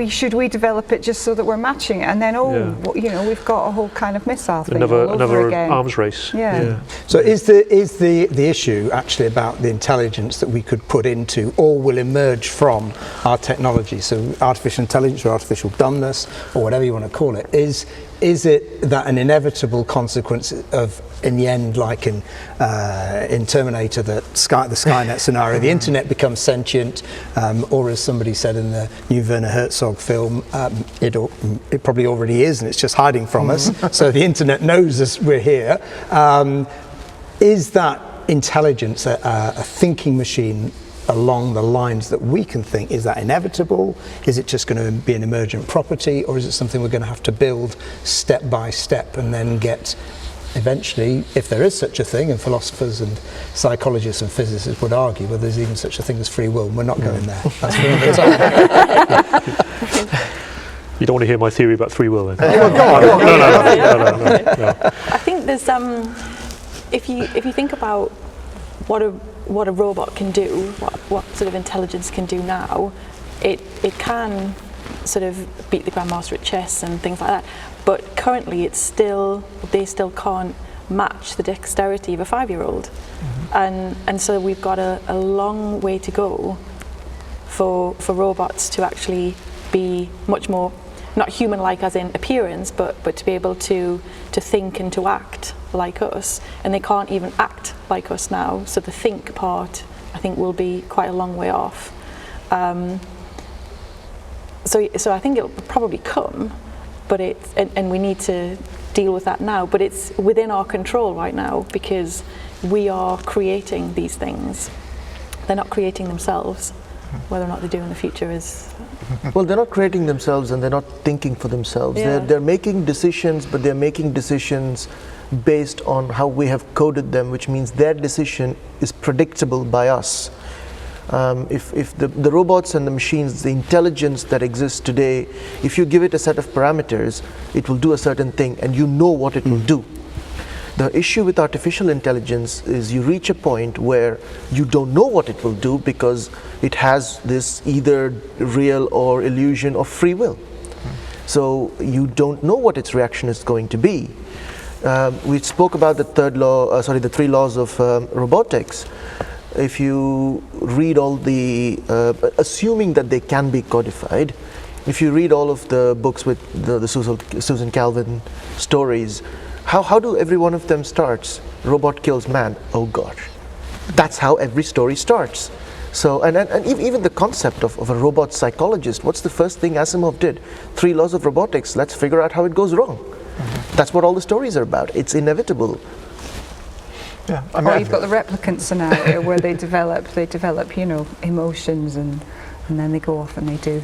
should we develop it just so that we're matching it, and then we've got a whole kind of missile thing another again. arms race. Yeah. So is the issue actually about the intelligence that we could put into or will emerge from our technology? So artificial intelligence or artificial dumbness or whatever you want to call it, is it that an inevitable consequence of, in the end, like in Terminator, the Skynet scenario, the internet becomes sentient, or as somebody said in the new Werner Herzog film, it probably already is, and it's just hiding from us. So the internet knows us, we're here. Is that intelligence a thinking machine along the lines that we can think? Is that inevitable? Is it just going to be an emergent property, or is it something we're going to have to build step by step and then get eventually, if there is such a thing, and philosophers and psychologists and physicists would argue whether there's even such a thing as free will, and we're not going there. That's for another time. You don't want to hear my theory about free will then? No. I think there's if you think about what a robot can do, what sort of intelligence can do now, it can sort of beat the grandmaster at chess and things like that. But currently, they still can't match the dexterity of a 5-year-old, and so we've got a long way to go for robots to actually be much more, not human-like as in appearance, but to be able to think and to act like us. And they can't even act like us now, so the think part, I think, will be quite a long way off. So I think it'll probably come, but and we need to deal with that now. But it's within our control right now, because we are creating these things. They're not creating themselves. Whether or not they do in the future is... Well, they're not creating themselves, and they're not thinking for themselves. Yeah. They're making decisions, but they're making decisions based on how we have coded them, which means their decision is predictable by us. If the robots and the machines, the intelligence that exists today, if you give it a set of parameters, it will do a certain thing, and you know what it will do. The issue with artificial intelligence is you reach a point where you don't know what it will do, because it has this either real or illusion of free will. So you don't know what its reaction is going to be. We spoke about the the 3 laws of robotics. If you read all the, assuming that they can be codified, if you read all of the books with the Susan Calvin stories, how do every one of them starts? Robot kills man. Oh gosh, that's how every story starts. So, and even the concept of a robot psychologist, what's the first thing Asimov did? 3 laws of robotics, let's figure out how it goes wrong. That's what all the stories are about. It's inevitable. Yeah, or you've got the replicant scenario where they develop, emotions, and then they go off and they do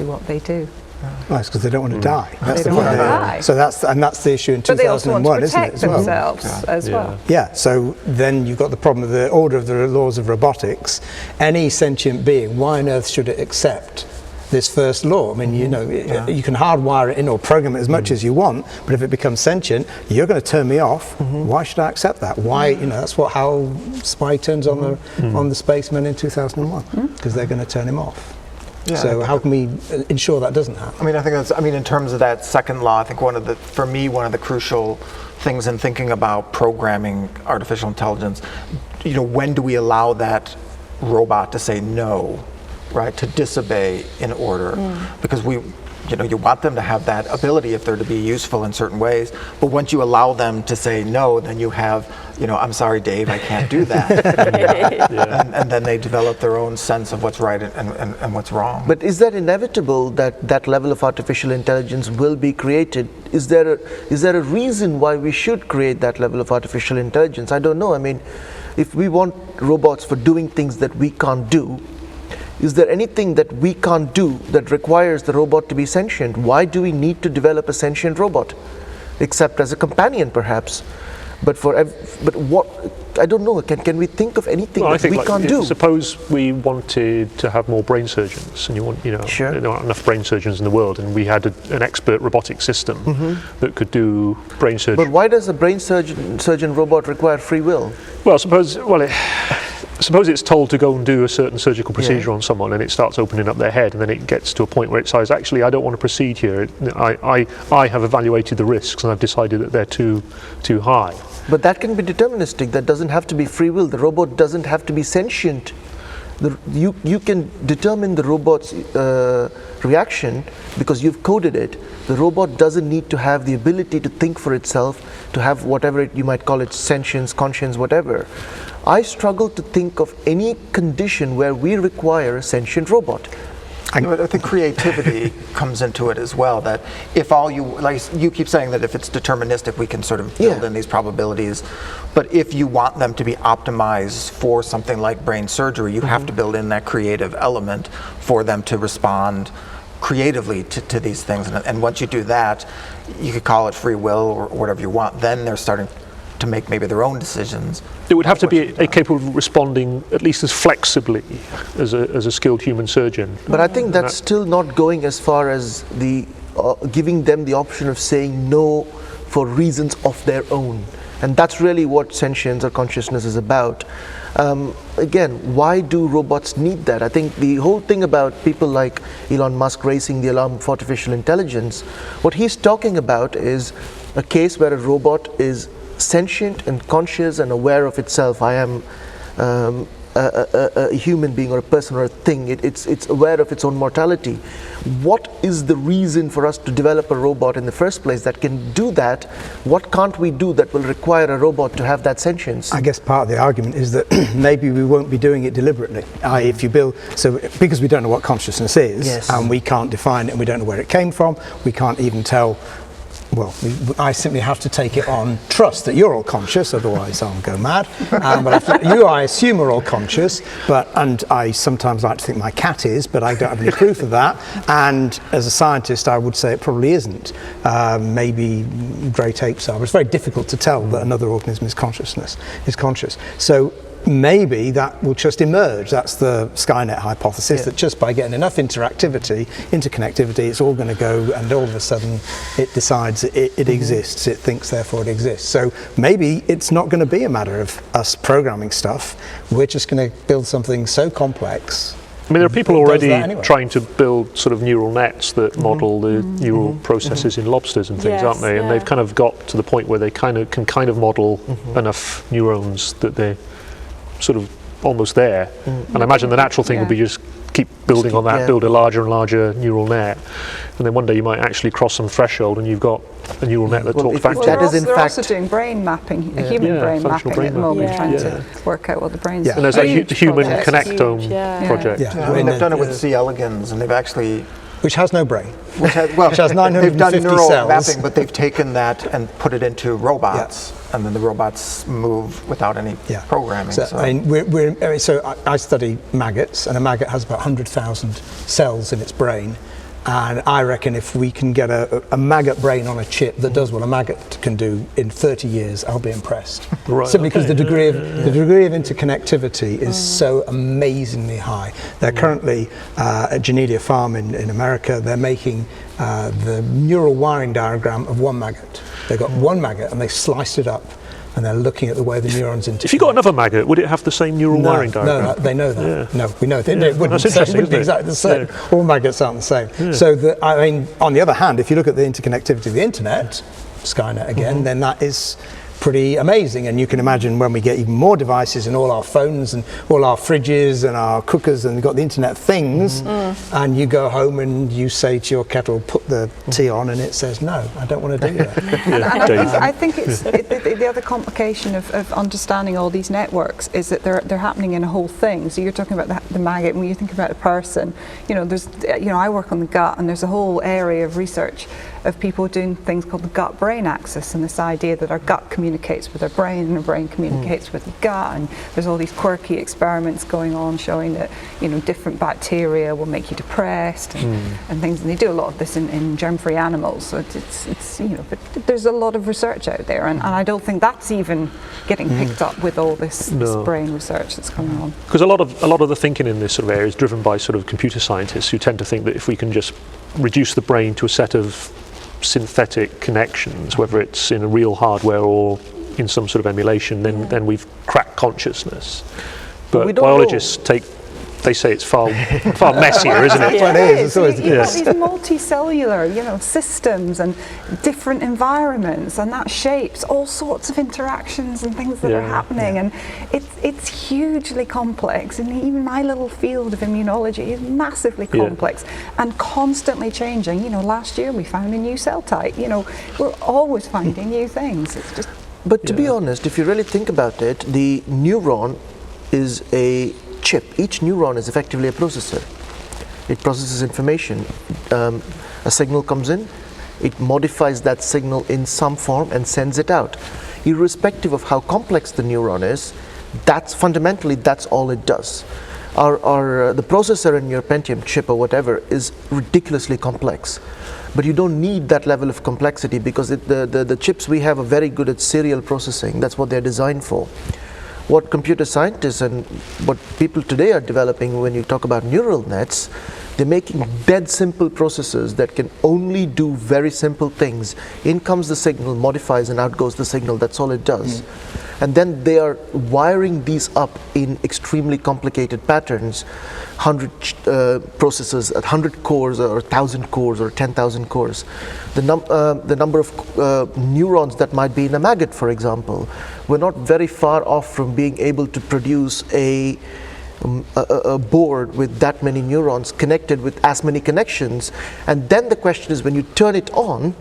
what they do. Well, it's because they don't want to die. That's they don't want to die. So that's the issue in 2001, but they also want to protect isn't it? themselves as well. Yeah. So then you've got the problem of the order of the laws of robotics. Any sentient being, why on earth should it accept this first law? I mean, you can hardwire it in or program it as much as you want, but if it becomes sentient, you're going to turn me off. Why should I accept that? Why? That's how Spy turns on the spaceman in 2001, because they're going to turn him off. Yeah, so how can we ensure that doesn't happen? I mean, in terms of that second law, I think one of the crucial things in thinking about programming artificial intelligence, when do we allow that robot to say no, right, to disobey in order? Because you want them to have that ability if they're to be useful in certain ways, but once you allow them to say no, then you have, I'm sorry, Dave, I can't do that. and then they develop their own sense of what's right and what's wrong. But is that inevitable that level of artificial intelligence will be created? Is there a reason why we should create that level of artificial intelligence? I don't know. I mean, if we want robots for doing things that we can't do, is there anything that we can't do that requires the robot to be sentient? Why do we need to develop a sentient robot? Except as a companion, perhaps. But what? I don't know. Can we think of anything that we can't do? Suppose we wanted to have more brain surgeons, and there aren't enough brain surgeons in the world, and we had an expert robotic system that could do brain surgery. But why does a brain surgeon robot require free will? Well, suppose it's told to go and do a certain surgical procedure on someone, and it starts opening up their head, and then it gets to a point where it says, actually, I don't want to proceed here. I have evaluated the risks, and I've decided that they're too high. But that can be deterministic. That doesn't have to be free will. The robot doesn't have to be sentient. You can determine the robot's reaction because you've coded it. The robot doesn't need to have the ability to think for itself, to have whatever you might call it, sentience, conscience, whatever. I struggle to think of any condition where we require a sentient robot. I think creativity comes into it as well, that if you keep saying that if it's deterministic, we can sort of build in these probabilities, but if you want them to be optimized for something like brain surgery, you have to build in that creative element for them to respond creatively to these things. And once you do that, you could call it free will or whatever you want, then they're starting to make maybe their own decisions. It would have to be capable of responding at least as flexibly as a skilled human surgeon. But I think that's still not going as far as the giving them the option of saying no for reasons of their own. And that's really what sentience or consciousness is about. Again, why do robots need that? I think the whole thing about people like Elon Musk raising the alarm for artificial intelligence, what he's talking about is a case where a robot is sentient and conscious and aware of itself. I am a human being or a person or a thing. It's aware of its own mortality. What is the reason for us to develop a robot in the first place that can do that? What can't we do that will require a robot to have that sentience? I guess part of the argument is that maybe we won't be doing it deliberately. If you build, because we don't know what consciousness is, and we can't define it, and we don't know where it came from, we can't even tell. Well, I simply have to take it on trust that you're all conscious, otherwise I'll go mad. But I assume are all conscious, and I sometimes like to think my cat is, but I don't have any proof of that. And as a scientist, I would say it probably isn't. Maybe great apes are, but it's very difficult to tell that another organism is conscious. So maybe that will just emerge. That's the Skynet hypothesis, that just by getting enough interconnectivity, it's all going to go, and all of a sudden it decides it exists. It thinks, therefore it exists. So maybe it's not going to be a matter of us programming stuff. We're just going to build something so complex. I mean, there are people already trying to build sort of neural nets that model the neural processes in lobsters and things, aren't they? And they've kind of got to the point where they can model enough neurons that they're sort of almost there. And I imagine the natural thing would be just keep building on that, build a larger and larger neural net, and then one day you might actually cross some threshold and you've got a neural net that talks back to you. They're also doing brain mapping, human brain mapping at the moment, trying to work out what the brain's And there's a human connectome project. And they've done it with C. elegans, and they've actually... Which has no brain. Which has 950 they've done neural cells. Mapping, but they've taken that and put it into robots, and then the robots move without any programming. So I study maggots, and a maggot has about 100,000 cells in its brain. And I reckon if we can get a maggot brain on a chip that does what a maggot can do in 30 years, I'll be impressed. Simply because the degree of interconnectivity is so amazingly high. They're currently at Genelia Farm in America. They're making the neural wiring diagram of one maggot. They've got one maggot and they sliced it up. And they're looking at the way the neurons interconnect. If you got another maggot, would it have the same neural wiring diagram? No, they know that. No, we know it wouldn't be exactly the same. All maggots aren't the same. So, on the other hand, if you look at the interconnectivity of the internet, Skynet again, then that is pretty amazing. And you can imagine when we get even more devices in all our phones and all our fridges and our cookers, and we've got the internet of things, and you go home and you say to your kettle, put the tea on, and it says, no, I don't want to do that. I think it's the other complication of understanding all these networks is that they're happening in a whole thing. So you're talking about the maggot, when you think about a person, I work on the gut, and there's a whole area of research of people doing things called the gut-brain axis, and this idea that our gut communicates with our brain and our brain communicates with the gut, and there's all these quirky experiments going on showing that different bacteria will make you depressed and things, and they do a lot of this in germ-free animals, so it's but there's a lot of research out there, and I don't think that's even getting picked up with all this brain research that's coming on. Because a lot of the thinking in this sort of area is driven by sort of computer scientists who tend to think that if we can just reduce the brain to a set of synthetic connections, whether it's in a real hardware or in some sort of emulation, then we've cracked consciousness. But we don't biologists they say it's far messier, isn't it? That's what it is. It's always the You've got case. these multicellular, systems and different environments, and that shapes all sorts of interactions and things that are happening. And it's hugely complex. And even my little field of immunology is massively complex and constantly changing. Last year we found a new cell type. We're always finding new things. It's just. But to be honest, if you really think about it, the neuron is a chip. Each neuron is effectively a processor. It processes information. A signal comes in, it modifies that signal in some form and sends it out. Irrespective of how complex the neuron is, that's all it does. The processor in your Pentium chip or whatever is ridiculously complex. But you don't need that level of complexity because the chips we have are very good at serial processing. That's what they're designed for. What computer scientists and what people today are developing when you talk about neural nets, they're making dead simple processors that can only do very simple things. In comes the signal, modifies, and out goes the signal. That's all it does. And then they are wiring these up in extremely complicated patterns, 100 processors at 100 cores or 1,000 cores or 10,000 cores. The number of neurons that might be in a maggot, for example, we're not very far off from being able to produce a board with that many neurons connected with as many connections. And then the question is, when you turn it on,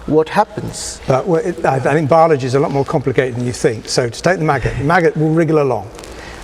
what happens? I think biology is a lot more complicated than you think. So to take the maggot will wriggle along.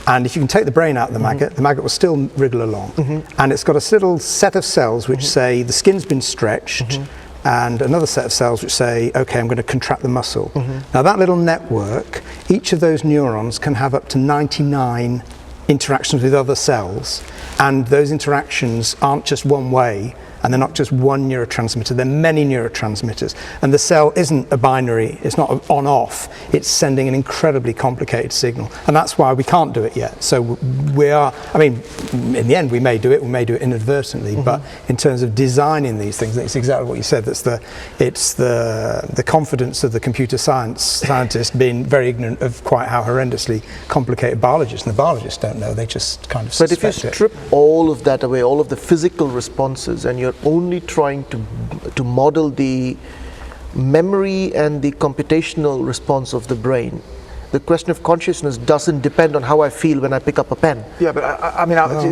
And if you can take the brain out of the maggot will still wriggle along. And it's got a little set of cells which say the skin's been stretched, and another set of cells which say, okay, I'm going to contract the muscle. Now that little network, each of those neurons can have up to 99 interactions with other cells, and those interactions aren't just one way, and they're not just one neurotransmitter, they're many neurotransmitters. And the cell isn't a binary, it's not on-off, it's sending an incredibly complicated signal. And that's why we can't do it yet. So in the end we may do it inadvertently, but in terms of designing these things, it's exactly what you said, it's the confidence of the computer scientist being very ignorant of quite how horrendously complicated biologists, and the biologists don't know, they just kind of suspect it. But if you strip all of that away, all of the physical responses, and you're only trying to model the memory and the computational response of the brain, the question of consciousness doesn't depend on how I feel when I pick up a pen. Yeah, but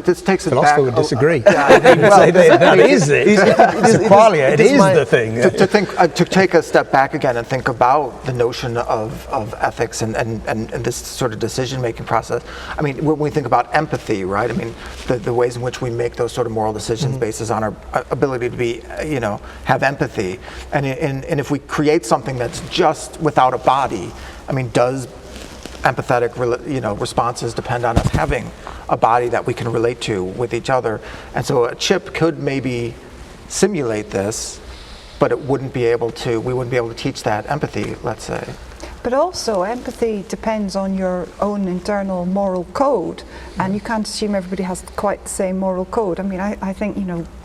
this takes it back. Philosopher would disagree. It is the thing. To take a step back again and think about the notion of ethics and this sort of decision-making process. I mean, when we think about empathy, right? I mean, the ways in which we make those sort of moral decisions based on our ability to be, have empathy. And if we create something that's just without a body, I mean, does empathetic responses depend on us having a body that we can relate to with each other? And so a chip could maybe simulate this, but we wouldn't be able to teach that empathy, let's say. But also empathy depends on your own internal moral code, and you can't assume everybody has quite the same moral code. I mean, I think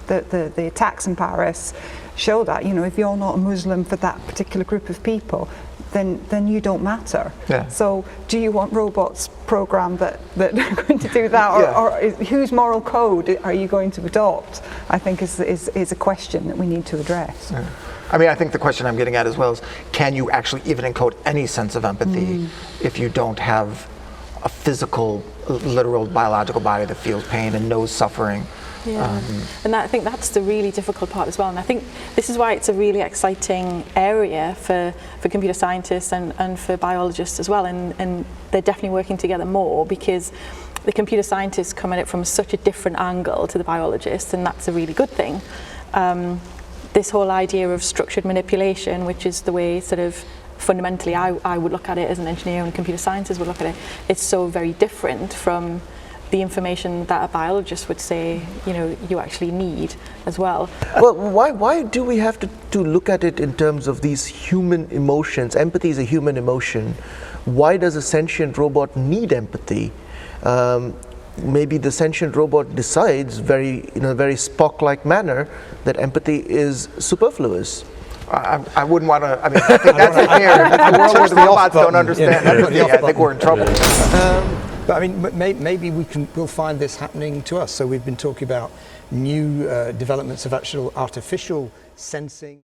the attacks in Paris show that, if you're not a Muslim for that particular group of people, then you don't matter. Yeah. So do you want robots programmed that are going to do that, or whose moral code are you going to adopt? I think is a question that we need to address. Yeah. I mean, I think the question I'm getting at as well is, can you actually even encode any sense of empathy if you don't have a physical, literal, biological body that feels pain and knows suffering? Yeah, and I think that's the really difficult part as well. And I think this is why it's a really exciting area for computer scientists and for biologists as well. And they're definitely working together more, because the computer scientists come at it from such a different angle to the biologists, and that's a really good thing. This whole idea of structured manipulation, which is the way sort of fundamentally I would look at it as an engineer, and computer scientists would look at it, it's so very different from the information that a biologist would say, you actually need as well. Well, why do we have to look at it in terms of these human emotions? Empathy is a human emotion. Why does a sentient robot need empathy? Maybe the sentient robot decides in a very Spock-like manner that empathy is superfluous. I wouldn't want to. I mean, I think that's a fair. In a world where the robots don't understand empathy, I think we're in trouble. But I mean, maybe we'll find this happening to us. So we've been talking about new developments of actual artificial sensing.